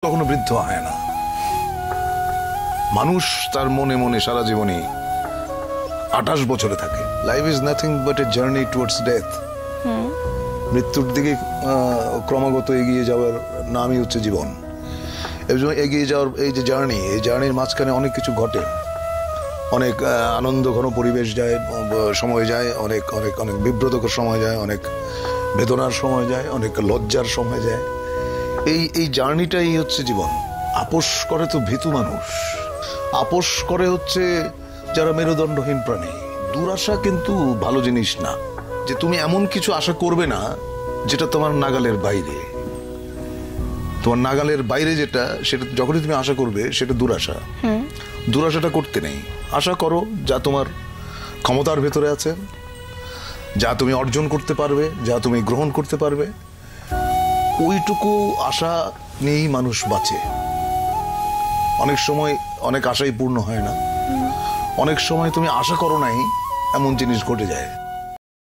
কখনো বৃদ্ধ হয় না। মানুষ তার মনে মনে সারা জীবনে 28 বছরে থাকে। Life is nothing but a journey towards death. মৃত্যুর দিকে ক্রমাগত এগিয়ে যাওয়ার নামই হচ্ছে জীবন। এগিয়ে যাওয়ার এই যে জার্নি, এই জার্নির মাঝখানে অনেক কিছু ঘটে, অনেক আনন্দ ঘন পরিবেশ যায়, সময় যায়, অনেক অনেক অনেক বিব্রতকর সময় যায়, অনেক বেদনার সময় যায়, অনেক লজ্জার সময় যায়। এই জার্নিটাই হচ্ছে জীবন। আপোষ করে তো ভীতু মানুষ, আপোষ করে হচ্ছে যারা মেরুদণ্ডহীন প্রাণী। দুরাশা কিন্তু ভালো জিনিস না, যে তুমি এমন কিছু আশা করবে না যেটা তোমার নাগালের বাইরে। তোমার নাগালের বাইরে যেটা, সেটা যখনই তুমি আশা করবে সেটা দুরাশা। দুরাশাটা করতে নেই, আশা করো যা তোমার ক্ষমতার ভেতরে আছে, যা তুমি অর্জন করতে পারবে, যা তুমি গ্রহণ করতে পারবে, ওইটুকু আশা নিয়েই মানুষ বাঁচে। অনেক সময় অনেক আশাই পূর্ণ হয় না, অনেক সময় তুমি আশা করো নাই এমন জিনিস ঘটে যায়।